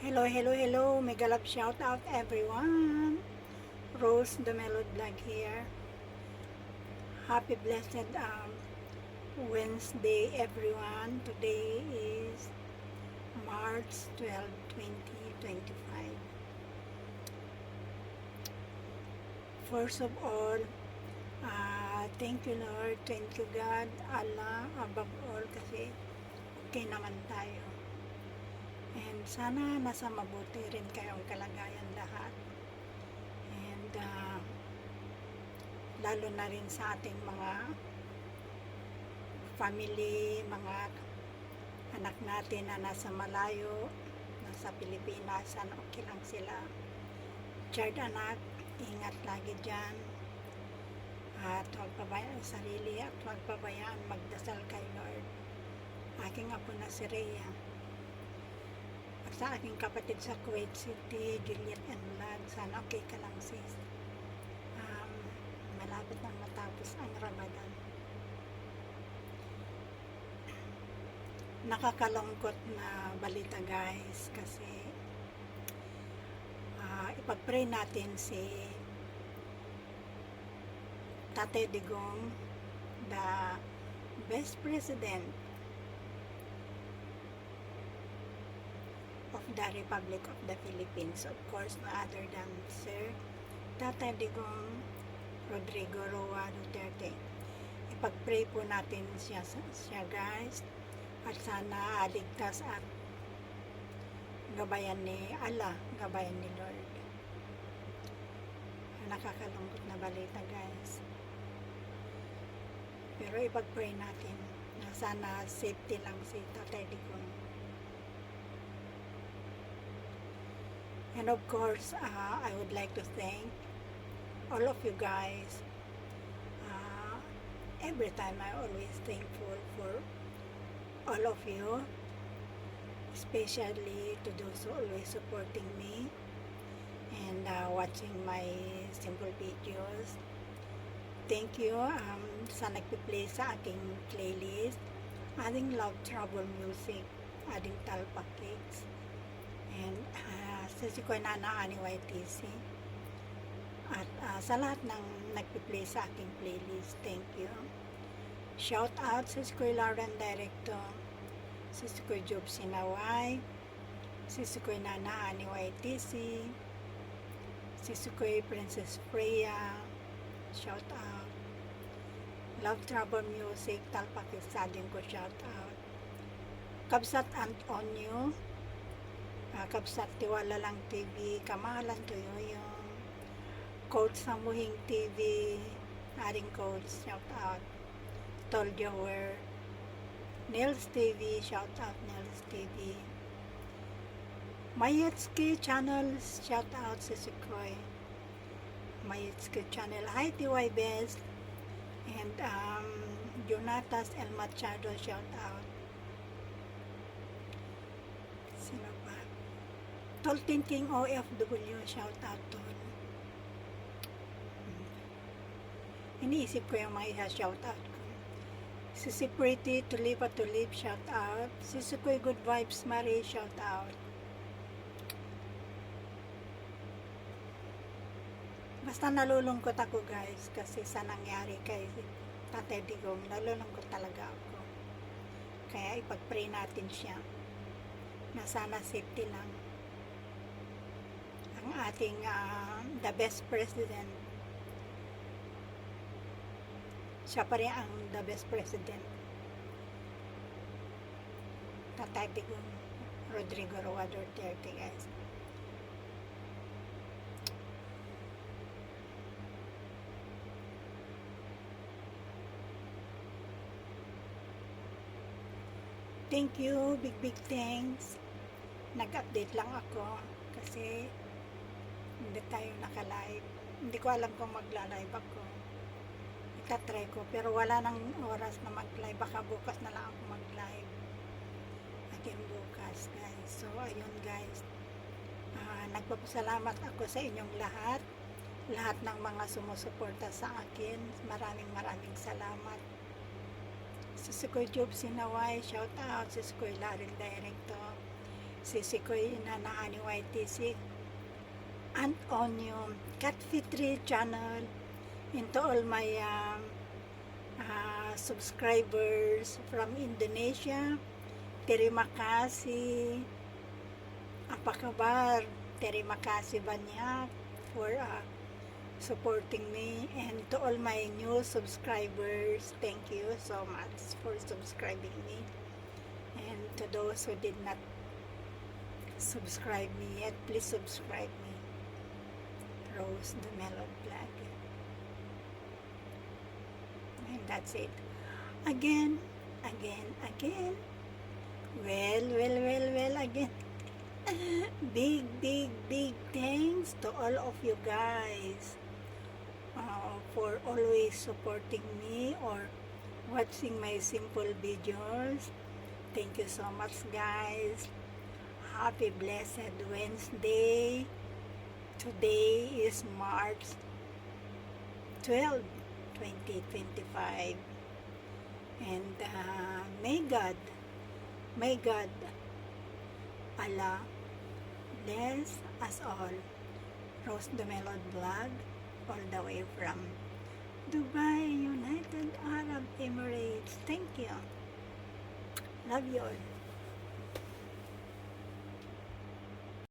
Hello, hello, hello. Mega love shout out everyone. Rose the Melody Vlog here. Happy blessed Wednesday everyone. Today is March 12, 2025. First of all, thank you Lord, thank you God, Allah above all kasi okay naman tayo. And sana nasa mabuti rin kayong kalagayan lahat. And lalo na rin sa ating mga family, mga anak natin na nasa malayo, nasa Pilipinas, sana okay lang sila. Child anak, ingat lagi dyan. At huwag pabayaan sarili at huwag pabayaan magdasal kay Lord. Aking apo na si Rhea. At sa aking kapatid sa Kuwait City, Juliet and Vlog, sana okay ka lang sis. Malapit nang matapos ang Ramadan. Nakakalungkot na balita guys kasi ipag-pray natin si Tatay Digong, the best president of the Republic of the Philippines, of course, no other than Sir Tatay Digong Rodrigo Roa Duterte. Ipag-pray po natin siya guys, at sana ligtas at gabayan ni Allah, gabayan ni Lord. Nakakalungkot na balita guys, pero ipag-pray natin na sana safety lang si Tatay Digong. And of course, I would like to thank all of you guys. Every time I always thankful for all of you, especially to those who always supporting me and watching my simple videos. Thank you sa nagpi-play sa aking playlist, adding Love Trouble Music, adding Talpa Cakes, and sa si Kuya Nana Ani YTC. At sa lahat ng nagpi-play sa aking playlist, thank you. Shout out sa si Kuya Lauren Director, si Kuya Job Sinaway, si Kuya Nana Ani YTC, si Kuya Princess Freya, shout out. Love Trouble Music, Talpakisa din ko shout out. Kabsat Antonio, Kabsat Tiwala Lang TV, Kamahalan Tuyuyong, Coach Samuhing TV, aring coach, shout out. Told you where. Nils TV, shout out Nils TV. Mayetski Channel, shout out sa Sikoy. Mayetski Channel, hi TY Best. And Jonatas El Machado, shout out. Sino ba? Toltin King OFW, shout out to. Iniisip ko yung mga shout out ko. Si Pretty Tulipa Tulip, shout out. Si Sukoy Good Vibes Marie, shout out. Basta nalulungkot ako guys kasi sa nangyari kay Tatay Digong, nalulungkot talaga ako. Kaya ipag-pray natin siya na sana safety lang ang ating the best president. Siya pa rin ang the best president. Tatay Digong Rodrigo Roa Duterte guys. Thank you, big thanks. Nag-update lang ako kasi hindi tayo naka-live. Hindi ko alam kung magla-live ako. Itatry ko, pero wala nang oras na mag-live. Baka bukas na lang ako mag-live. Again bukas guys. So ayun guys, nagpapasalamat ako sa inyong lahat. Lahat ng mga sumusuporta sa akin. Maraming salamat. Si Kuya Job Sinaway, shout out. Si Kuya Laring Director, Sisikoy Inanahani YTC, and on yung Cat Fitri channel, and to all my subscribers from Indonesia, terima kasih, apa kabar, terima kasih banyak for supporting me, and to all my new subscribers, thank you so much for subscribing me, and to those who did not subscribe me yet, please subscribe me. Rose the Melon Vlog. And that's it. Again. Well, again. Big thanks to all of you guys for always supporting me or watching my simple videos. Thank you so much, guys. Happy blessed Wednesday. Today is March 12, 2025. And may God, Allah, bless us all. Rose the Melon Vlog, all the way from Dubai, United Arab Emirates. Thank you. Love you all.